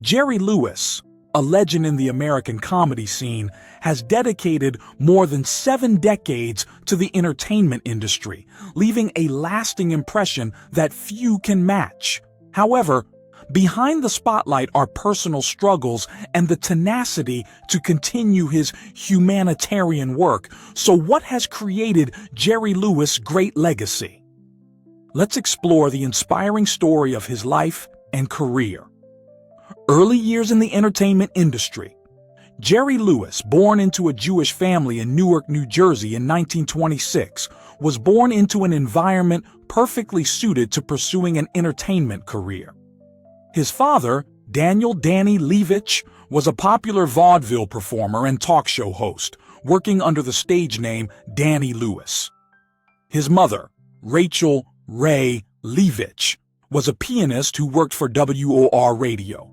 Jerry Lewis, a legend in the American comedy scene, has dedicated more than 7 decades to the entertainment industry, leaving a lasting impression that few can match. However, behind the spotlight are personal struggles and the tenacity to continue his humanitarian work. So what has created Jerry Lewis' great legacy? Let's explore the inspiring story of his life and career. Early years in the entertainment industry. Jerry Lewis, born into a Jewish family in Newark, New Jersey in 1926, was born into an environment perfectly suited to pursuing an entertainment career. His father, Daniel "Danny" Levitch, was a popular vaudeville performer and talk show host, working under the stage name Danny Lewis. His mother, Rachel "Ray" Levitch, was a pianist who worked for WOR Radio.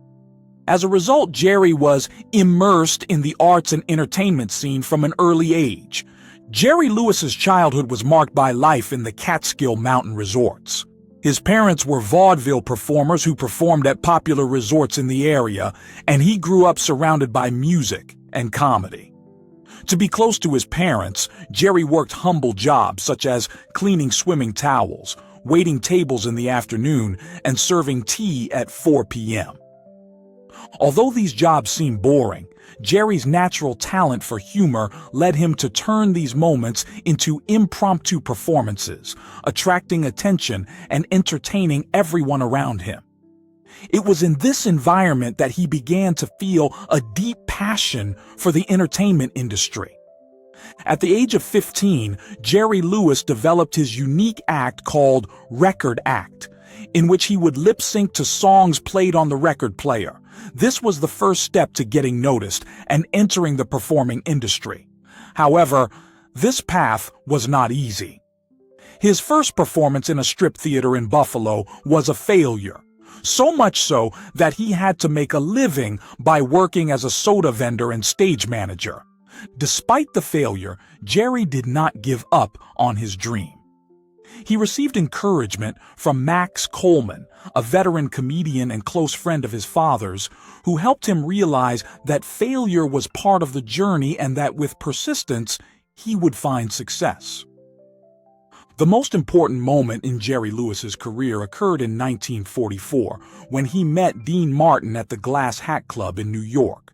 As a result, Jerry was immersed in the arts and entertainment scene from an early age. Jerry Lewis's childhood was marked by life in the Catskill Mountain resorts. His parents were vaudeville performers who performed at popular resorts in the area, and he grew up surrounded by music and comedy. To be close to his parents, Jerry worked humble jobs such as cleaning swimming towels, waiting tables in the afternoon, and serving tea at 4 p.m. Although these jobs seem boring, Jerry's natural talent for humor led him to turn these moments into impromptu performances, attracting attention and entertaining everyone around him. It was in this environment that he began to feel a deep passion for the entertainment industry. At the age of 15, Jerry Lewis developed his unique act called Record Act, in which he would lip-sync to songs played on the record player. This was the first step to getting noticed and entering the performing industry. However, this path was not easy. His first performance in a strip theater in Buffalo was a failure, so much so that he had to make a living by working as a soda vendor and stage manager. Despite the failure, Jerry did not give up on his dream. He received encouragement from Max Coleman, a veteran comedian and close friend of his father's, who helped him realize that failure was part of the journey and that with persistence, he would find success. The most important moment in Jerry Lewis's career occurred in 1944, when he met Dean Martin at the Glass Hat Club in New York.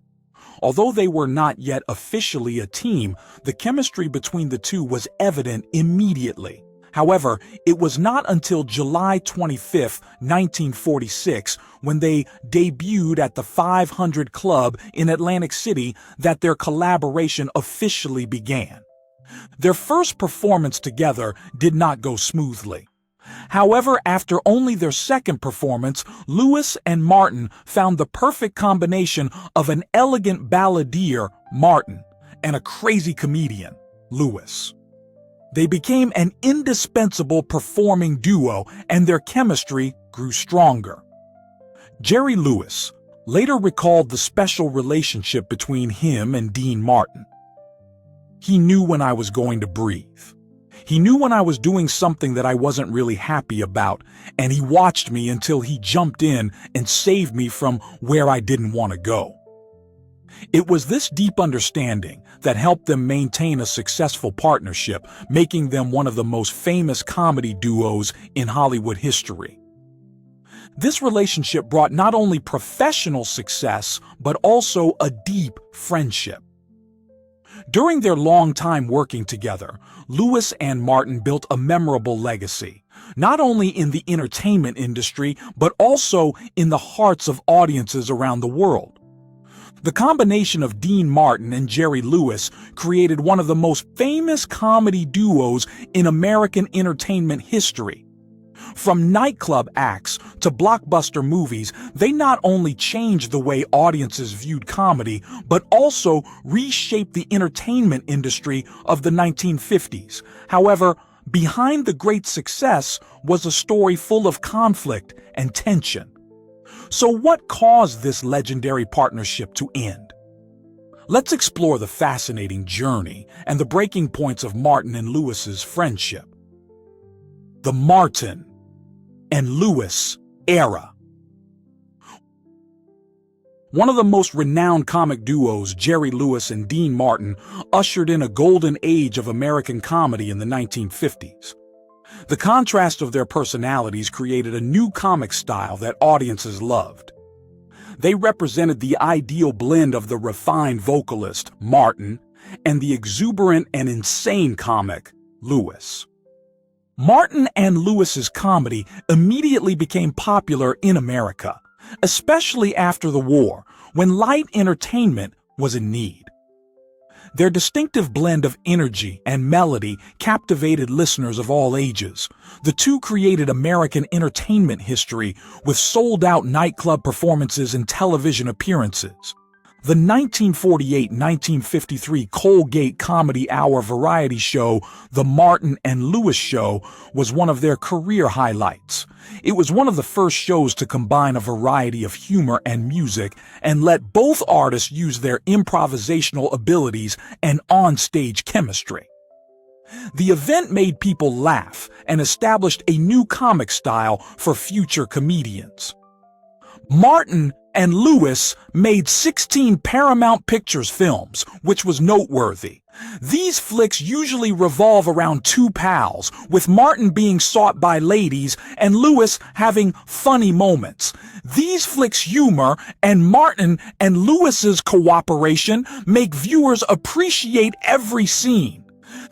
Although they were not yet officially a team, the chemistry between the two was evident immediately. However, it was not until July 25, 1946, when they debuted at the 500 Club in Atlantic City, that their collaboration officially began. Their first performance together did not go smoothly. However, after only their second performance, Lewis and Martin found the perfect combination of an elegant balladeer, Martin, and a crazy comedian, Lewis. They became an indispensable performing duo, and their chemistry grew stronger. Jerry Lewis later recalled the special relationship between him and Dean Martin. He knew when I was going to breathe. He knew when I was doing something that I wasn't really happy about, and he watched me until he jumped in and saved me from where I didn't want to go. It was this deep understanding that helped them maintain a successful partnership, making them one of the most famous comedy duos in Hollywood history. This relationship brought not only professional success, but also a deep friendship. During their long time working together, Lewis and Martin built a memorable legacy, not only in the entertainment industry, but also in the hearts of audiences around the world. The combination of Dean Martin and Jerry Lewis created one of the most famous comedy duos in American entertainment history. From nightclub acts to blockbuster movies, they not only changed the way audiences viewed comedy, but also reshaped the entertainment industry of the 1950s. However, behind the great success was a story full of conflict and tension. So what caused this legendary partnership to end? Let's explore the fascinating journey and the breaking points of Martin and Lewis's friendship. The Martin and Lewis era. One of the most renowned comic duos, Jerry Lewis and Dean Martin, ushered in a golden age of American comedy in the 1950s. The contrast of their personalities created a new comic style that audiences loved. They represented the ideal blend of the refined vocalist, Martin, and the exuberant and insane comic, Lewis. Martin and Lewis's comedy immediately became popular in America, especially after the war, when light entertainment was in need. Their distinctive blend of energy and melody captivated listeners of all ages. The two created American entertainment history with sold-out nightclub performances and television appearances. The 1948-1953 Colgate Comedy Hour variety show, The Martin and Lewis Show, was one of their career highlights. It was one of the first shows to combine a variety of humor and music and let both artists use their improvisational abilities and on-stage chemistry. The event made people laugh and established a new comic style for future comedians. Martin and Lewis made 16 Paramount Pictures films, which was noteworthy. These flicks usually revolve around two pals, with Martin being sought by ladies and Lewis having funny moments. These flicks' humor and Martin and Lewis's cooperation make viewers appreciate every scene.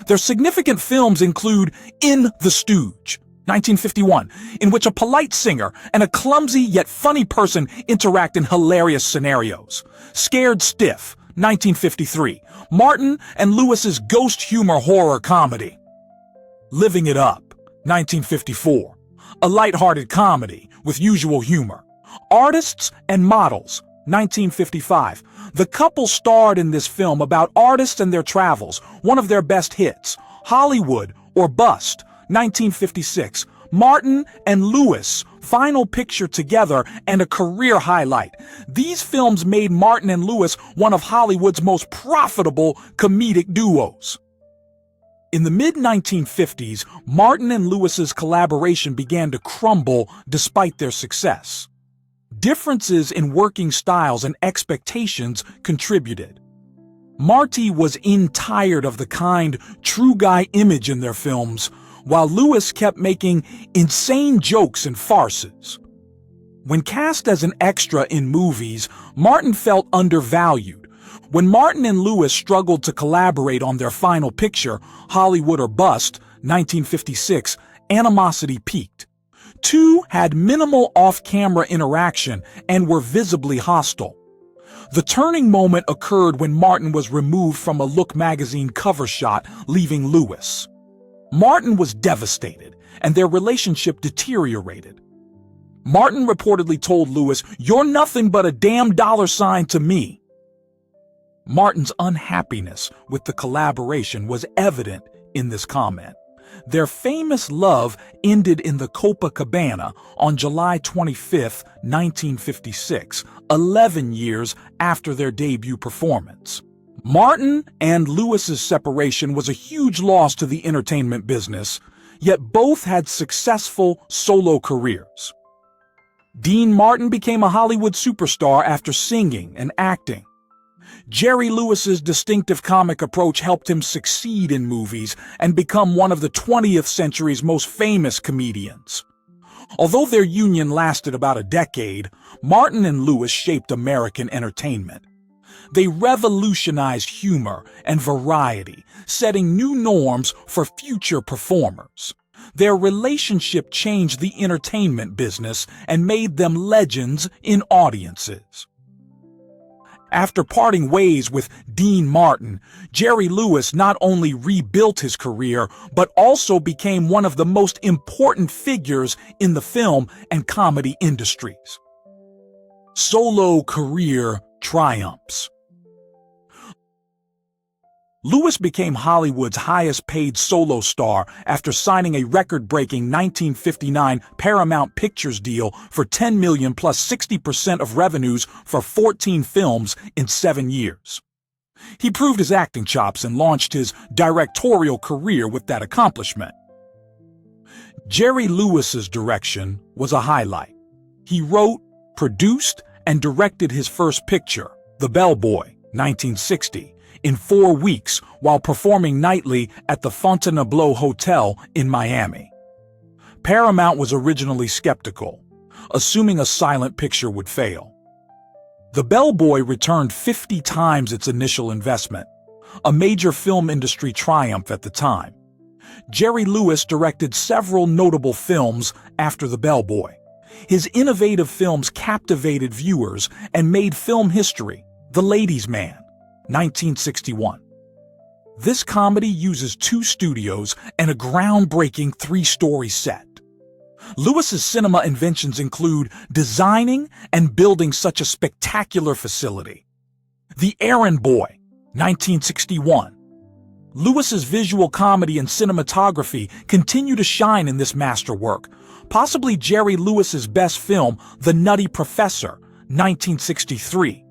Their significant films include In the Stooge, 1951, in which a polite singer and a clumsy yet funny person interact in hilarious scenarios. Scared Stiff, 1953, Martin and Lewis's ghost humor horror comedy. Living It Up, 1954, a lighthearted comedy with usual humor. Artists and Models, 1955. The couple starred in this film about artists and their travels, one of their best hits. Hollywood or Bust, 1956, Martin and Lewis, final picture together and a career highlight. These films made Martin and Lewis one of Hollywood's most profitable comedic duos. In the mid-1950s, Martin and Lewis's collaboration began to crumble despite their success. Differences in working styles and expectations contributed. Marty was tired of the kind, true guy image in their films, while Lewis kept making insane jokes and farces. When cast as an extra in movies, Martin felt undervalued. When Martin and Lewis struggled to collaborate on their final picture, Hollywood or Bust, 1956, animosity peaked. Two had minimal off-camera interaction and were visibly hostile. The turning moment occurred when Martin was removed from a Look magazine cover shot, leaving Lewis. Martin was devastated, and their relationship deteriorated. Martin reportedly told Lewis, "You're nothing but a damn dollar sign to me." Martin's unhappiness with the collaboration was evident in this comment. Their famous love ended in the Copacabana on July 25, 1956, 11 years after their debut performance. Martin and Lewis's separation was a huge loss to the entertainment business, yet both had successful solo careers. Dean Martin became a Hollywood superstar after singing and acting. Jerry Lewis's distinctive comic approach helped him succeed in movies and become one of the 20th century's most famous comedians. Although their union lasted about a decade, Martin and Lewis shaped American entertainment. They revolutionized humor and variety, setting new norms for future performers. Their relationship changed the entertainment business and made them legends in audiences. After parting ways with Dean Martin, Jerry Lewis not only rebuilt his career, but also became one of the most important figures in the film and comedy industries. Solo career triumphs. Lewis became Hollywood's highest-paid solo star after signing a record-breaking 1959 Paramount Pictures deal for $10 million plus 60% of revenues for 14 films in 7 years. He proved his acting chops and launched his directorial career with that accomplishment. Jerry Lewis's direction was a highlight. He wrote, produced, and directed his first picture, The Bellboy, 1960, in 4 weeks while performing nightly at the Fontainebleau Hotel in Miami. Paramount was originally skeptical, assuming a silent picture would fail. The Bellboy returned 50 times its initial investment, a major film industry triumph at the time. Jerry Lewis directed several notable films after The Bellboy. His innovative films captivated viewers and made film history. The Ladies' Man, 1961. This comedy uses 2 studios and a groundbreaking 3-story set. Lewis's cinema inventions include designing and building such a spectacular facility. The Errand Boy, 1961. Lewis's visual comedy and cinematography continue to shine in this masterwork, possibly Jerry Lewis's best film, The Nutty Professor, 1963.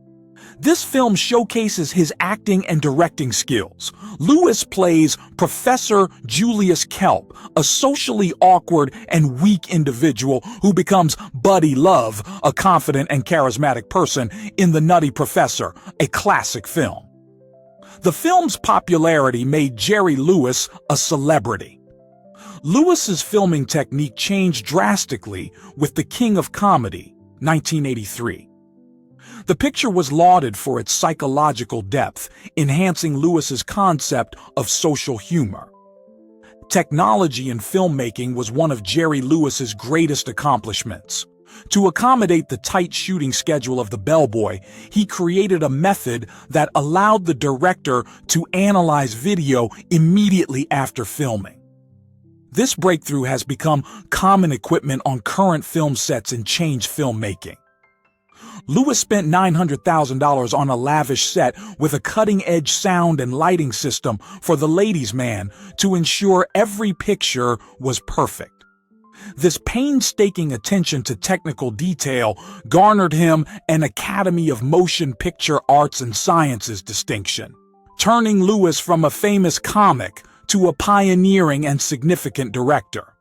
This film showcases his acting and directing skills. Lewis plays Professor Julius Kelp, a socially awkward and weak individual who becomes Buddy Love, a confident and charismatic person in The Nutty Professor, a classic film. The film's popularity made Jerry Lewis a celebrity. Lewis's filming technique changed drastically with The King of Comedy, 1983. The picture was lauded for its psychological depth, enhancing Lewis's concept of social humor. Technology in filmmaking was one of Jerry Lewis's greatest accomplishments. To accommodate the tight shooting schedule of The Bellboy, he created a method that allowed the director to analyze video immediately after filming. This breakthrough has become common equipment on current film sets in change filmmaking. Lewis spent $900,000 on a lavish set with a cutting-edge sound and lighting system for The Ladies' Man to ensure every picture was perfect. This painstaking attention to technical detail garnered him an Academy of Motion Picture Arts and Sciences distinction, turning Lewis from a famous comic to a pioneering and significant director.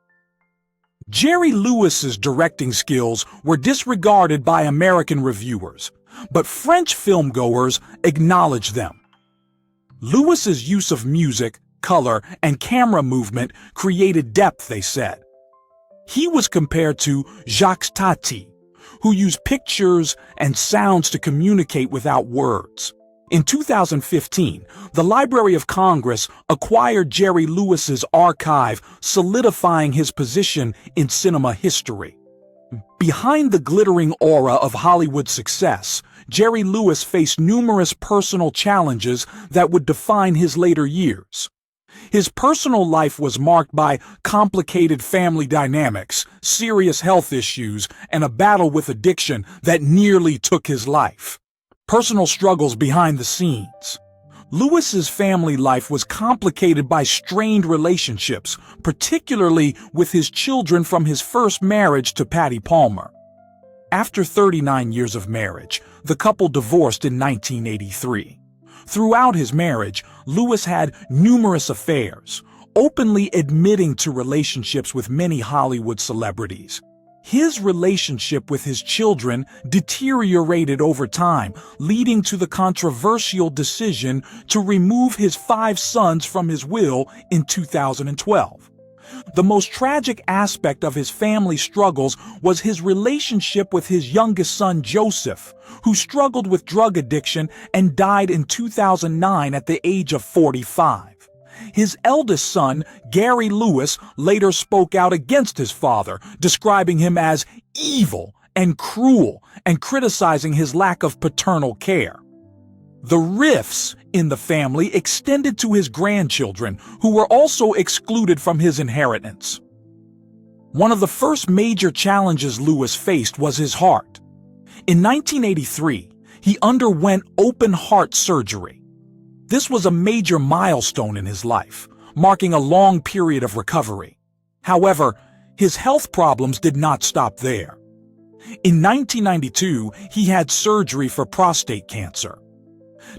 Jerry Lewis's directing skills were disregarded by American reviewers, but French filmgoers acknowledged them. Lewis's use of music, color, and camera movement created depth, they said. He was compared to Jacques Tati, who used pictures and sounds to communicate without words. In 2015, the Library of Congress acquired Jerry Lewis's archive, solidifying his position in cinema history. Behind the glittering aura of Hollywood success, Jerry Lewis faced numerous personal challenges that would define his later years. His personal life was marked by complicated family dynamics, serious health issues, and a battle with addiction that nearly took his life. Personal struggles behind the scenes. Lewis's family life was complicated by strained relationships, particularly with his children from his first marriage to Patty Palmer. After 39 years of marriage, the couple divorced in 1983. Throughout his marriage, Lewis had numerous affairs, openly admitting to relationships with many Hollywood celebrities. His relationship with his children deteriorated over time, leading to the controversial decision to remove his 5 sons from his will in 2012. The most tragic aspect of his family struggles was his relationship with his youngest son, Joseph, who struggled with drug addiction and died in 2009 at the age of 45. His eldest son, Gary Lewis, later spoke out against his father, describing him as evil and cruel and criticizing his lack of paternal care. The rifts in the family extended to his grandchildren, who were also excluded from his inheritance. One of the first major challenges Lewis faced was his heart. In 1983, he underwent open-heart surgery. This was a major milestone in his life, marking a long period of recovery. However, his health problems did not stop there. In 1992, he had surgery for prostate cancer.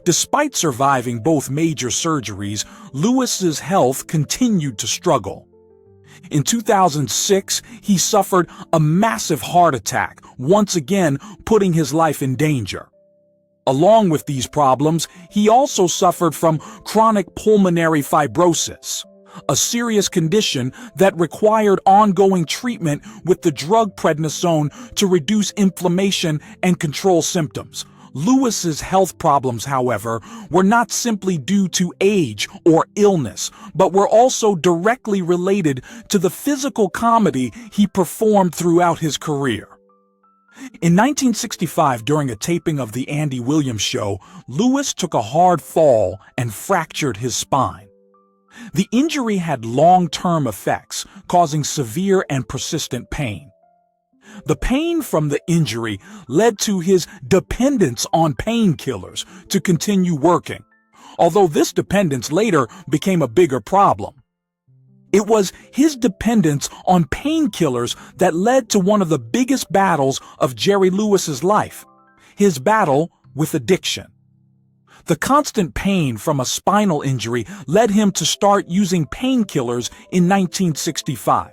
Despite surviving both major surgeries, Lewis's health continued to struggle. In 2006, he suffered a massive heart attack, once again putting his life in danger. Along with these problems, he also suffered from chronic pulmonary fibrosis, a serious condition that required ongoing treatment with the drug prednisone to reduce inflammation and control symptoms. Lewis's health problems, however, were not simply due to age or illness, but were also directly related to the physical comedy he performed throughout his career. In 1965, during a taping of The Andy Williams Show, Lewis took a hard fall and fractured his spine. The injury had long-term effects, causing severe and persistent pain. The pain from the injury led to his dependence on painkillers to continue working, although this dependence later became a bigger problem. It was his dependence on painkillers that led to one of the biggest battles of Jerry Lewis's life, his battle with addiction. The constant pain from a spinal injury led him to start using painkillers in 1965.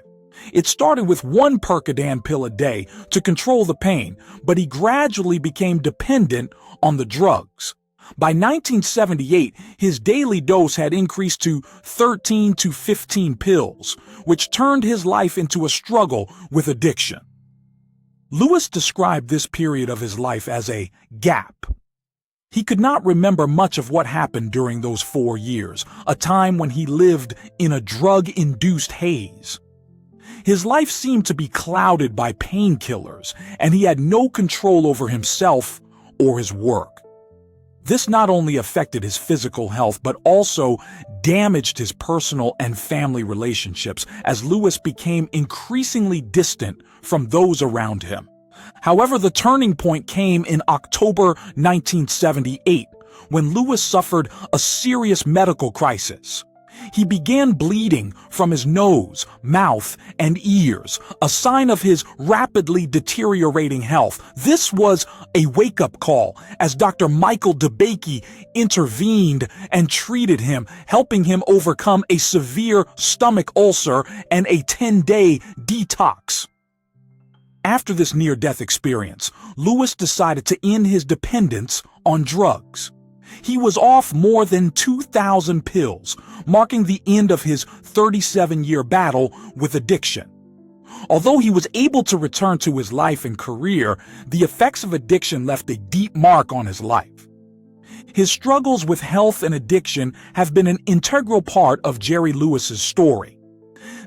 It started with one Percodan pill a day to control the pain, but he gradually became dependent on the drugs. By 1978, his daily dose had increased to 13 to 15 pills, which turned his life into a struggle with addiction. Lewis described this period of his life as a gap. He could not remember much of what happened during those 4 years, a time when he lived in a drug-induced haze. His life seemed to be clouded by painkillers, and he had no control over himself or his work. This not only affected his physical health, but also damaged his personal and family relationships as Lewis became increasingly distant from those around him. However, the turning point came in October 1978, when Lewis suffered a serious medical crisis. He began bleeding from his nose, mouth, and ears, a sign of his rapidly deteriorating health. This was a wake-up call as Dr. Michael DeBakey intervened and treated him, helping him overcome a severe stomach ulcer and a 10-day detox. After this near-death experience, Lewis decided to end his dependence on drugs. He was off more than 2,000 pills, marking the end of his 37-year battle with addiction. Although he was able to return to his life and career, the effects of addiction left a deep mark on his life. His struggles with health and addiction have been an integral part of Jerry Lewis's story.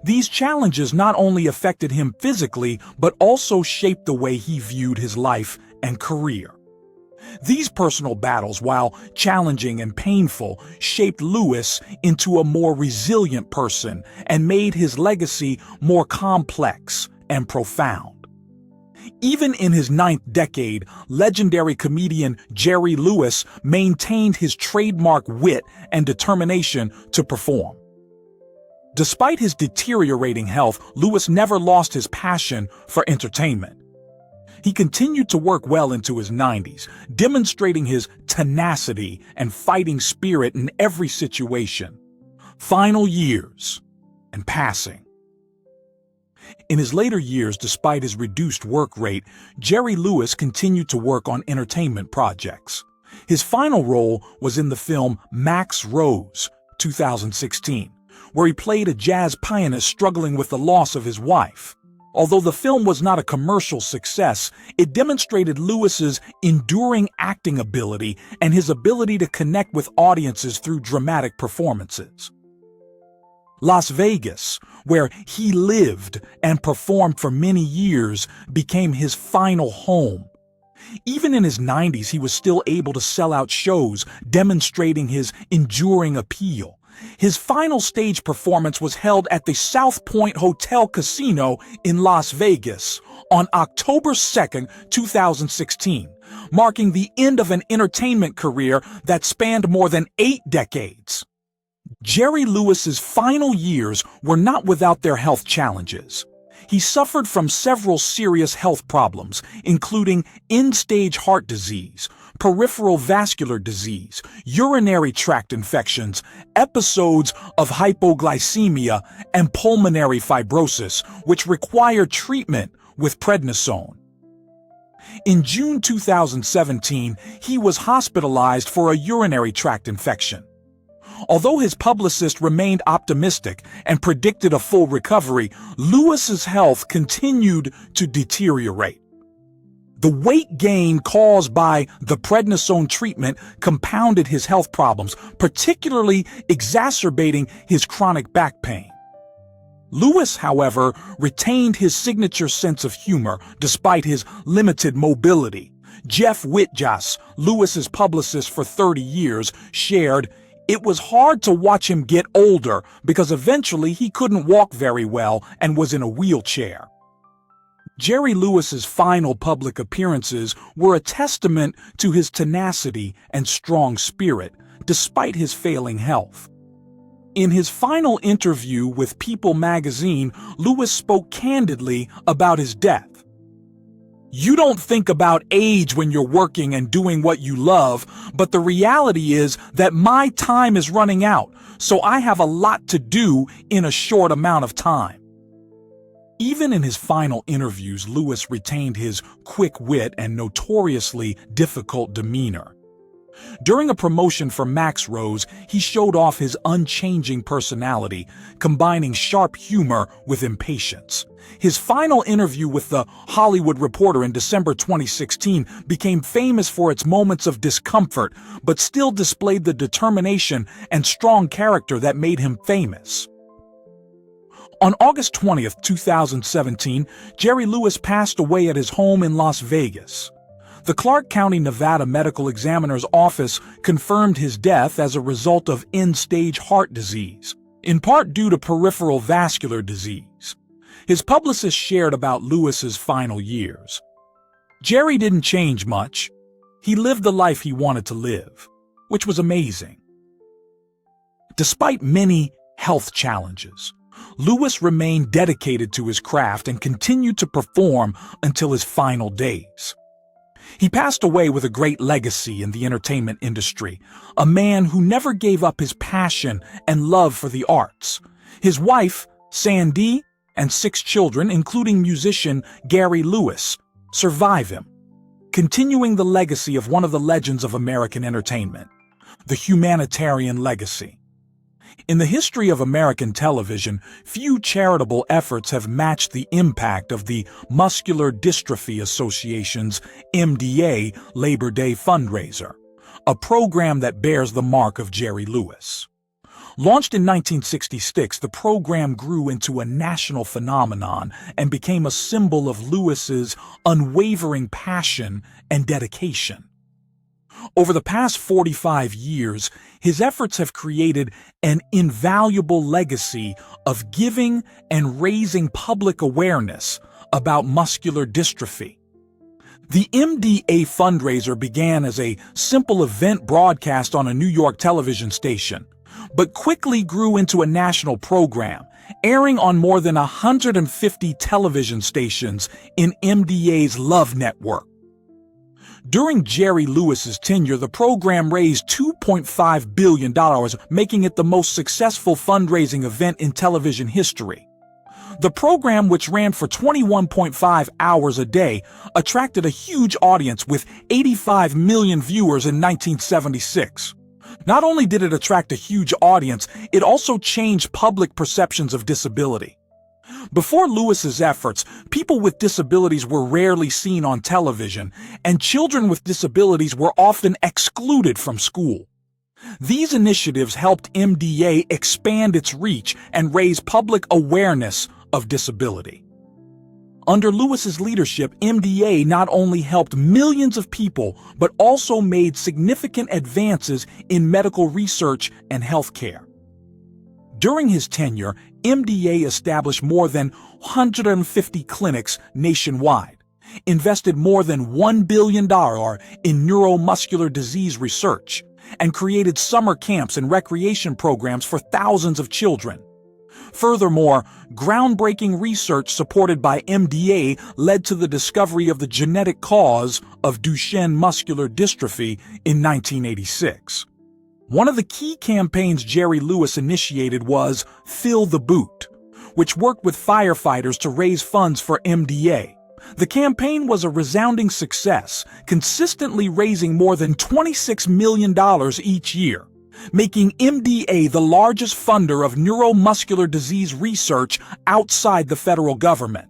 These challenges not only affected him physically, but also shaped the way he viewed his life and career. These personal battles, while challenging and painful, shaped Lewis into a more resilient person and made his legacy more complex and profound. Even in his 9th decade, legendary comedian Jerry Lewis maintained his trademark wit and determination to perform. Despite his deteriorating health, Lewis never lost his passion for entertainment. He continued to work well into his 90s, demonstrating his tenacity and fighting spirit in every situation. Final years and passing. In his later years, despite his reduced work rate, Jerry Lewis continued to work on entertainment projects. His final role was in the film Max Rose, 2016, where he played a jazz pianist struggling with the loss of his wife. Although the film was not a commercial success, it demonstrated Lewis's enduring acting ability and his ability to connect with audiences through dramatic performances. Las Vegas, where he lived and performed for many years, became his final home. Even in his 90s, he was still able to sell out shows, demonstrating his enduring appeal. His final stage performance was held at the South Point Hotel Casino in Las Vegas on October 2, 2016, marking the end of an entertainment career that spanned more than 8 decades. Jerry Lewis's final years were not without their health challenges. He suffered from several serious health problems, including end-stage heart disease, peripheral vascular disease, urinary tract infections, episodes of hypoglycemia, and pulmonary fibrosis, which require treatment with prednisone. In June 2017, he was hospitalized for a urinary tract infection. Although his publicist remained optimistic and predicted a full recovery, Lewis's health continued to deteriorate. The weight gain caused by the prednisone treatment compounded his health problems, particularly exacerbating his chronic back pain. Lewis, however, retained his signature sense of humor despite his limited mobility. Jeff Whitjas, Lewis's publicist for 30 years, shared, "It was hard to watch him get older because eventually he couldn't walk very well and was in a wheelchair." Jerry Lewis's final public appearances were a testament to his tenacity and strong spirit, despite his failing health. In his final interview with People magazine, Lewis spoke candidly about his death. "You don't think about age when you're working and doing what you love, but the reality is that my time is running out, so I have a lot to do in a short amount of time." Even in his final interviews, Lewis retained his quick wit and notoriously difficult demeanor. During a promotion for Max Rose, he showed off his unchanging personality, combining sharp humor with impatience. His final interview with The Hollywood Reporter in December 2016 became famous for its moments of discomfort, but still displayed the determination and strong character that made him famous. On August 20, 2017, Jerry Lewis passed away at his home in Las Vegas. The Clark County, Nevada Medical Examiner's Office confirmed his death as a result of end-stage heart disease, in part due to peripheral vascular disease. His publicist shared about Lewis's final years. "Jerry didn't change much. He lived the life he wanted to live, which was amazing." Despite many health challenges, Lewis remained dedicated to his craft and continued to perform until his final days. He passed away with a great legacy in the entertainment industry, a man who never gave up his passion and love for the arts. His wife, Sandy, and 6 children, including musician Gary Lewis, survive him, continuing the legacy of one of the legends of American entertainment, the Humanitarian Legacy. In the history of American television, few charitable efforts have matched the impact of the Muscular Dystrophy Association's MDA Labor Day fundraiser, a program that bears the mark of Jerry Lewis. Launched in 1966, the program grew into a national phenomenon and became a symbol of Lewis's unwavering passion and dedication. Over the past 45 years, his efforts have created an invaluable legacy of giving and raising public awareness about muscular dystrophy. The MDA fundraiser began as a simple event broadcast on a New York television station, but quickly grew into a national program, airing on more than 150 television stations in MDA's Love Network. During Jerry Lewis's tenure, the program raised $2.5 billion, making it the most successful fundraising event in television history. The program, which ran for 21.5 hours a day, attracted a huge audience with 85 million viewers in 1976. Not only did it attract a huge audience, it also changed public perceptions of disability. Before Lewis's efforts, people with disabilities were rarely seen on television, and children with disabilities were often excluded from school. These initiatives helped MDA expand its reach and raise public awareness of disability. Under Lewis's leadership, MDA not only helped millions of people, but also made significant advances in medical research and healthcare. During his tenure, MDA established more than 150 clinics nationwide, invested more than $1 billion in neuromuscular disease research, and created summer camps and recreation programs for thousands of children. Furthermore, groundbreaking research supported by MDA led to the discovery of the genetic cause of Duchenne muscular dystrophy in 1986. One of the key campaigns Jerry Lewis initiated was Fill the Boot, which worked with firefighters to raise funds for MDA. The campaign was a resounding success, consistently raising more than $26 million each year, making MDA the largest funder of neuromuscular disease research outside the federal government.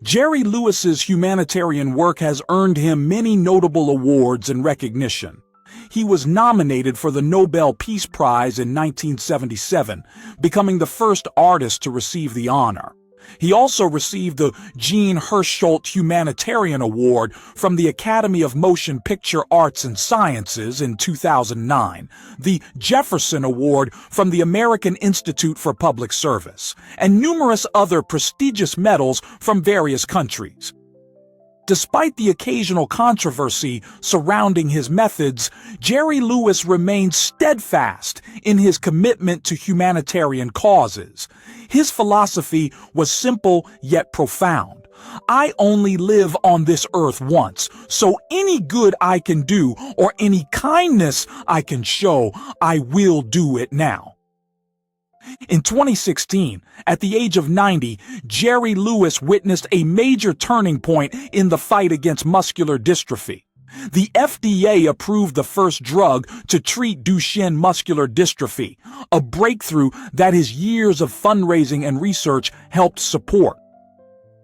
Jerry Lewis's humanitarian work has earned him many notable awards and recognition. He was nominated for the Nobel Peace Prize in 1977, becoming the first artist to receive the honor. He also received the Jean Hersholt Humanitarian Award from the Academy of Motion Picture Arts and Sciences in 2009, the Jefferson Award from the American Institute for Public Service, and numerous other prestigious medals from various countries. Despite the occasional controversy surrounding his methods, Jerry Lewis remained steadfast in his commitment to humanitarian causes. His philosophy was simple yet profound. I only live on this earth once, so any good I can do or any kindness I can show, I will do it now. In 2016, at the age of 90, Jerry Lewis witnessed a major turning point in the fight against muscular dystrophy. The FDA approved the first drug to treat Duchenne muscular dystrophy, a breakthrough that his years of fundraising and research helped support.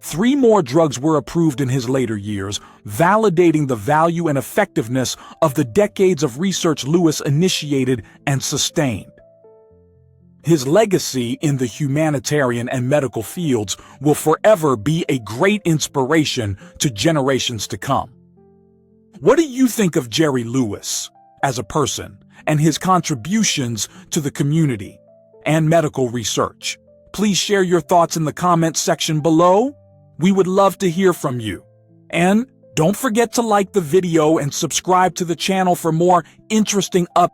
3 more drugs were approved in his later years, validating the value and effectiveness of the decades of research Lewis initiated and sustained. His legacy in the humanitarian and medical fields will forever be a great inspiration to generations to come. What do you think of Jerry Lewis as a person and his contributions to the community and medical research? Please share your thoughts in the comments section below. We would love to hear from you. And don't forget to like the video and subscribe to the channel for more interesting updates.